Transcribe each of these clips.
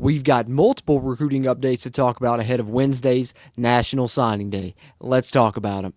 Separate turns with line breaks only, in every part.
We've got multiple recruiting updates to talk about ahead of Wednesday's National Signing Day. Let's talk about them.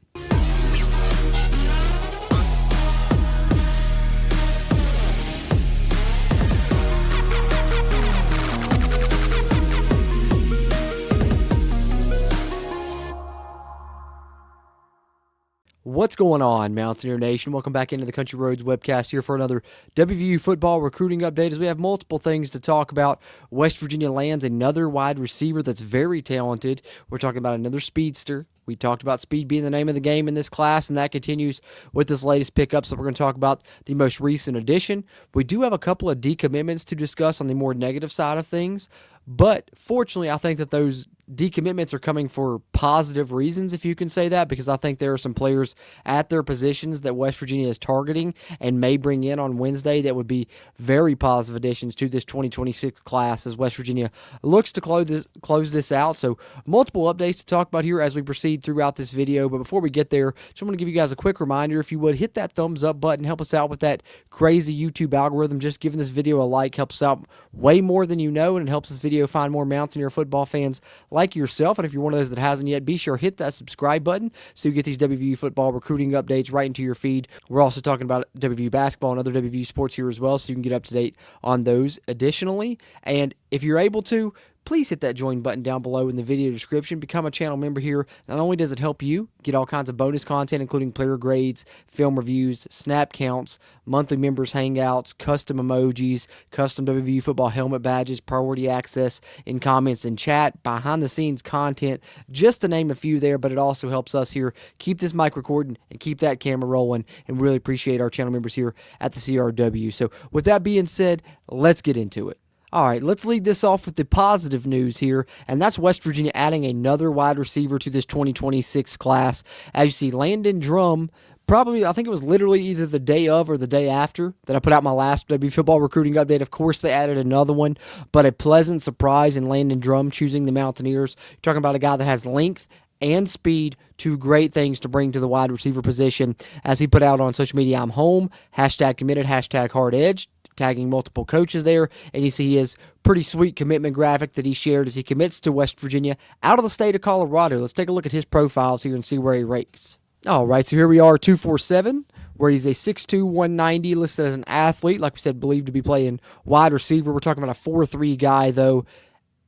What's going on, Mountaineer Nation? Welcome back into the Country Roads Webcast here for another WVU football recruiting update as we have multiple things to talk about. West Virginia lands another wide receiver that's very talented. We're talking about another speedster. We talked about speed being the name of the game in this class, and that continues with this latest pickup. So we're going to talk about the most recent addition. We do have a couple of decommitments to discuss on the more negative side of things, but fortunately, I think that those decommitments are coming for positive reasons, if you can say that, because I think there are some players at their positions that West Virginia is targeting and may bring in on Wednesday that would be very positive additions to this 2026 class as West Virginia looks to close this out. So multiple updates to talk about here as we proceed throughout this video. But before we get there, just want to give you guys a quick reminder, if you would, hit that thumbs up button, help us out with that crazy YouTube algorithm. Just giving this video a like helps us out way more than you know, and it helps this video find more Mountaineer football fans like yourself. And if you're one of those that hasn't yet, be sure to hit that subscribe button so you get these WVU football recruiting updates right into your feed. We're also talking about WVU basketball and other WVU sports here as well, so you can get up to date on those additionally. And if you're able to, please hit that join button down below in the video description. Become a channel member here. Not only does it help you get all kinds of bonus content, including player grades, film reviews, snap counts, monthly members hangouts, custom emojis, custom WVU football helmet badges, priority access in comments and chat, behind-the-scenes content, just to name a few there, but it also helps us here keep this mic recording and keep that camera rolling, and really appreciate our channel members here at the CRW. So with that being said, let's get into it. All right, let's lead this off with the positive news here, and that's West Virginia adding another wide receiver to this 2026 class. As you see, Landon Drum, probably, I think it was literally either the day of or the day after that I put out my last WVU football recruiting update. Of course, they added another one, but a pleasant surprise in Landon Drum choosing the Mountaineers. You're talking about a guy that has length and speed, two great things to bring to the wide receiver position. As he put out on social media, I'm home, #committed, #hard-edged, tagging multiple coaches there, and you see his pretty sweet commitment graphic that he shared as he commits to West Virginia out of the state of Colorado. Let's take a look at his profiles here and see where he ranks. All right, so here we are, 247, where he's a 6'2", 190, listed as an athlete, like we said, believed to be playing wide receiver. We're talking about a 4'3" guy, though.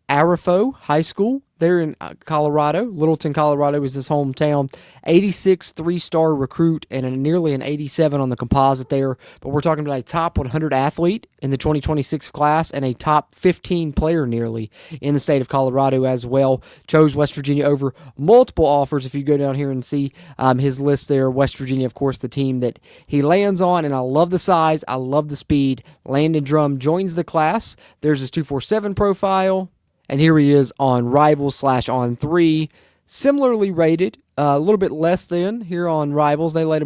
Arifo High School there in Colorado. Littleton, Colorado is his hometown. 86 three-star recruit and nearly an 87 on the composite there. But we're talking about a top 100 athlete in the 2026 class and a top 15 player nearly in the state of Colorado as well. Chose West Virginia over multiple offers. If you go down here and see his list there, West Virginia, of course, the team that he lands on. And I love the size. I love the speed. Landon Drum joins the class. There's his 247 profile. And here he is on Rivals/On3, similarly rated, a little bit less than here on Rivals. They rate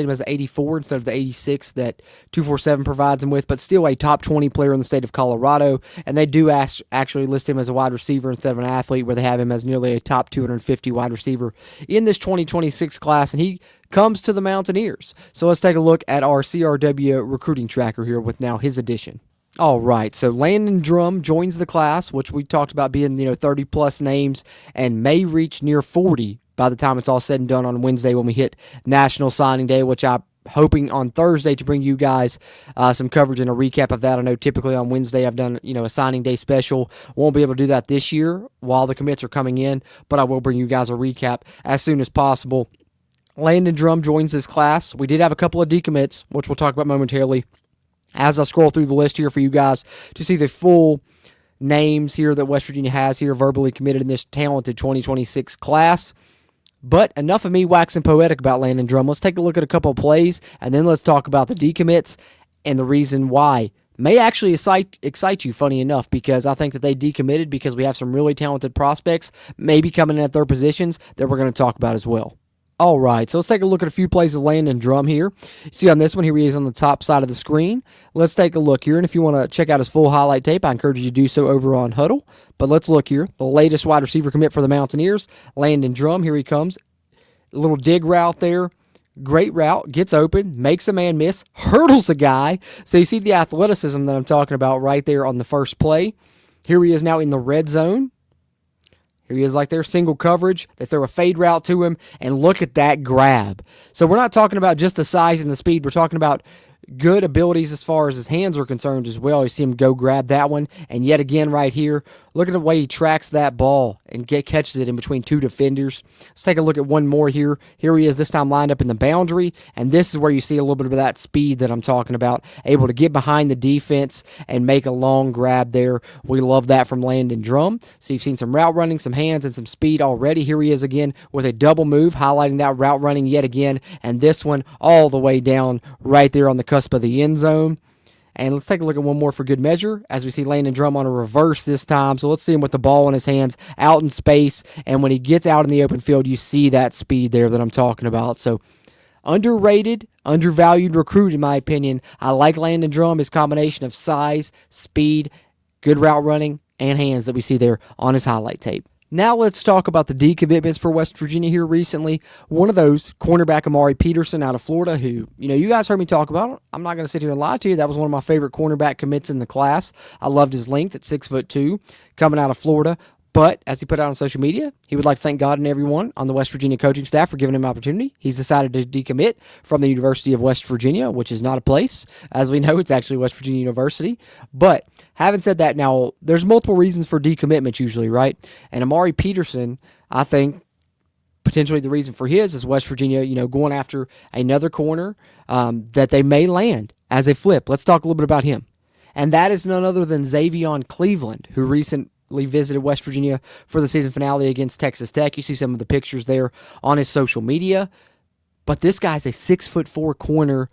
him as 84 instead of the 86 that 247 provides him with, but still a top 20 player in the state of Colorado. And they do actually list him as a wide receiver instead of an athlete, where they have him as nearly a top 250 wide receiver in this 2026 class. And he comes to the Mountaineers. So let's take a look at our CRW recruiting tracker here with now his addition. All right, so Landon Drum joins the class, which we talked about being 30-plus names, and may reach near 40 by the time it's all said and done on Wednesday when we hit National Signing Day, which I'm hoping on Thursday to bring you guys some coverage and a recap of that. I know typically on Wednesday I've done a signing day special. Won't be able to do that this year while the commits are coming in, but I will bring you guys a recap as soon as possible. Landon Drum joins this class. We did have a couple of decommits, which we'll talk about momentarily, as I scroll through the list here for you guys to see the full names here that West Virginia has here verbally committed in this talented 2026 class. But enough of me waxing poetic about Landon Drum. Let's take a look at a couple of plays, and then let's talk about the decommits and the reason why. May actually excite you, funny enough, because I think that they decommitted because we have some really talented prospects maybe coming in at their positions that we're going to talk about as well. All right, so let's take a look at a few plays of Landon Drum here. See on this one, here he is on the top side of the screen. Let's take a look here, and if you want to check out his full highlight tape, I encourage you to do so over on Huddle. But let's look here. The latest wide receiver commit for the Mountaineers, Landon Drum. Here he comes. A little dig route there. Great route, gets open, makes a man miss, hurdles a guy. So you see the athleticism that I'm talking about right there on the first play. Here he is now in the red zone. Here he is like their single coverage. They throw a fade route to him, and look at that grab. So we're not talking about just the size and the speed. We're talking about good abilities as far as his hands are concerned as well. You see him go grab that one, and yet again right here, look at the way he tracks that ball and catches it in between two defenders. Let's take a look at one more here. Here he is, this time lined up in the boundary, and this is where you see a little bit of that speed that I'm talking about, able to get behind the defense and make a long grab there. We love that from Landon Drum. So you've seen some route running, some hands, and some speed already. Here he is again with a double move, highlighting that route running yet again, and this one all the way down right there on the cusp of the end zone. And let's take a look at one more for good measure as we see Landon Drum on a reverse this time. So let's see him with the ball in his hands out in space. And when he gets out in the open field, you see that speed there that I'm talking about. So underrated, undervalued recruit in my opinion. I like Landon Drum, his combination of size, speed, good route running, and hands that we see there on his highlight tape. Now let's talk about the decommitments for West Virginia here recently. One of those, cornerback Amari Peterson out of Florida, who, you guys heard me talk about. I'm not going to sit here and lie to you. That was one of my favorite cornerback commits in the class. I loved his length at 6'2", coming out of Florida. But as he put out on social media, he would like to thank God and everyone on the West Virginia coaching staff for giving him an opportunity. He's decided to decommit from the University of West Virginia, which is not a place. As we know, it's actually West Virginia University. But having said that, now, there's multiple reasons for decommitments usually, right? And Amari Peterson, I think, potentially the reason for his is West Virginia, going after another corner that they may land as a flip. Let's talk a little bit about him. And that is none other than Xavion Cleveland, who recently visited West Virginia for the season finale against Texas Tech. You see some of the pictures there on his social media. But this guy's a 6'4" corner,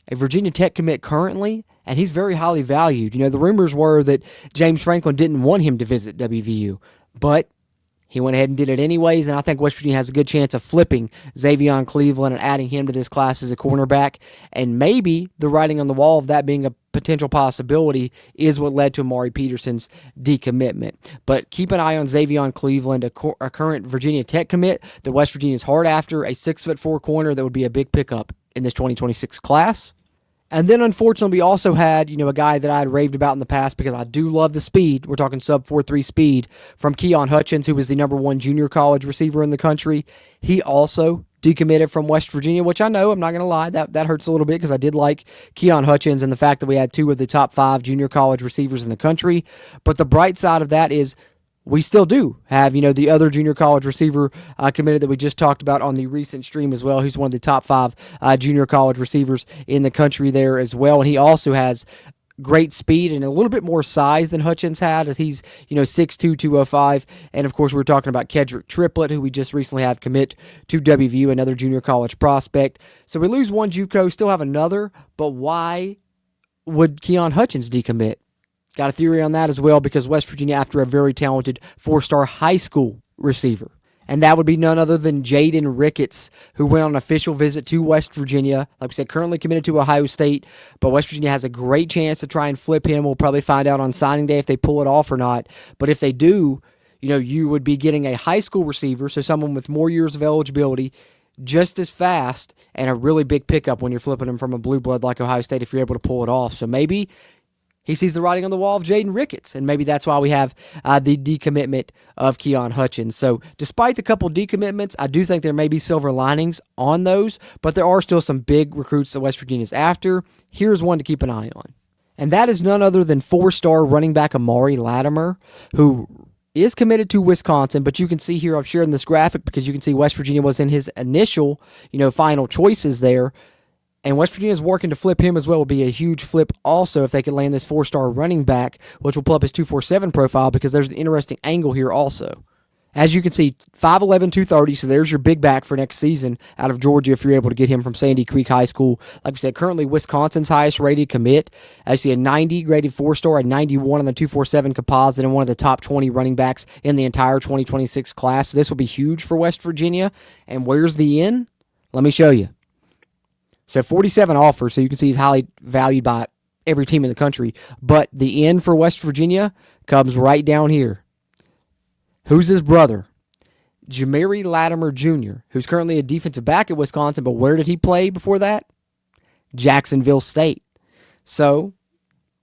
a Virginia Tech commit currently, and he's very highly valued. The rumors were that James Franklin didn't want him to visit WVU, but he went ahead and did it anyways, and I think West Virginia has a good chance of flipping Xavion Cleveland and adding him to this class as a cornerback. And maybe the writing on the wall of that being a potential possibility is what led to Amari Peterson's decommitment. But keep an eye on Xavion Cleveland, a current Virginia Tech commit that West Virginia is hard after, a 6'4" corner that would be a big pickup in this 2026 class. And then, unfortunately, we also had, a guy that I had raved about in the past because I do love the speed. We're talking sub 4.3 speed from Keon Hutchins, who was the number one junior college receiver in the country. He also decommitted from West Virginia, which I know, I'm not going to lie, that hurts a little bit because I did like Keon Hutchins and the fact that we had two of the top 5 junior college receivers in the country. But the bright side of that is we still do have, the other junior college receiver committed that we just talked about on the recent stream as well, who's one of the top 5 junior college receivers in the country there as well. And he also has great speed and a little bit more size than Hutchins had, as he's, 6'2", 205. And, of course, we were talking about Kedrick Triplett, who we just recently had commit to WVU, another junior college prospect. So we lose one JUCO, still have another, but why would Keon Hutchins decommit? Got a theory on that as well, because West Virginia after a very talented 4-star high school receiver. And that would be none other than Jaden Ricketts, who went on an official visit to West Virginia. Like we said, currently committed to Ohio State, but West Virginia has a great chance to try and flip him. We'll probably find out on signing day if they pull it off or not. But if they do, you would be getting a high school receiver, so someone with more years of eligibility, just as fast, and a really big pickup when you're flipping him from a blue blood like Ohio State if you're able to pull it off. So maybe he sees the writing on the wall of Jaden Ricketts, and maybe that's why we have the decommitment of Keon Hutchins. So despite the couple decommitments, I do think there may be silver linings on those, but there are still some big recruits that West Virginia's after. Here's one to keep an eye on, and that is none other than 4-star running back Amari Latimer, who is committed to Wisconsin, but you can see here, I'm sharing this graphic because you can see West Virginia was in his initial, final choices there. And West Virginia is working to flip him as well. Would be a huge flip also if they could land this 4-star running back, which will pull up his 247 profile because there's an interesting angle here also. As you can see, 5'11", 230, so there's your big back for next season out of Georgia if you're able to get him from Sandy Creek High School. Like we said, currently Wisconsin's highest rated commit. As you see, a 90 graded 4-star, a 91 on the 247 composite, and one of the top 20 running backs in the entire 2026 class. So this will be huge for West Virginia. And where's the in? Let me show you. So 47 offers, so you can see he's highly valued by every team in the country. But the end for West Virginia comes right down here. Who's his brother? Jamari Latimer Jr., who's currently a defensive back at Wisconsin, but where did he play before that? Jacksonville State. So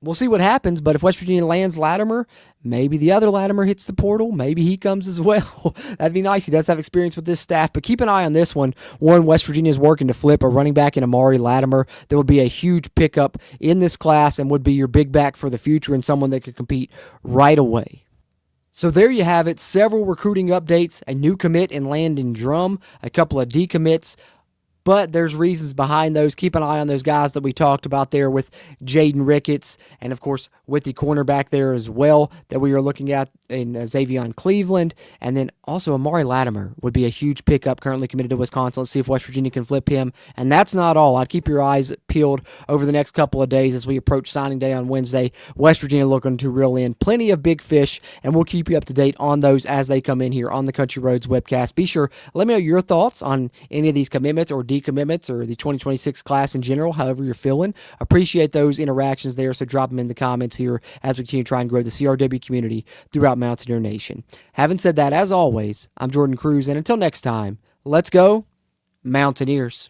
we'll see what happens, but if West Virginia lands Latimer, maybe the other Latimer hits the portal. Maybe he comes as well. That'd be nice. He does have experience with this staff, but keep an eye on this one. West Virginia is working to flip a running back in Amari Latimer. There would be a huge pickup in this class and would be your big back for the future and someone that could compete right away. So there you have it. Several recruiting updates, a new commit in Landon Drum, a couple of decommits, but there's reasons behind those. Keep an eye on those guys that we talked about there with Jaden Ricketts, and of course with the cornerback there as well that we are looking at in Xavion Cleveland, and then also Amari Latimer would be a huge pickup, currently committed to Wisconsin. Let's see if West Virginia can flip him. And that's not all. I'd keep your eyes peeled over the next couple of days as we approach signing day on Wednesday. West Virginia looking to reel in plenty of big fish, and we'll keep you up to date on those as they come in here on the Country Roads Webcast. Be sure, let me know your thoughts on any of these commitments or decommitments or the 2026 class in general, however you're feeling. Appreciate those interactions there, so drop them in the comments here as we continue to try and grow the CRW community throughout Mountaineer Nation. Having said that, as always, I'm Jordan Cruz, and until next time, let's go Mountaineers.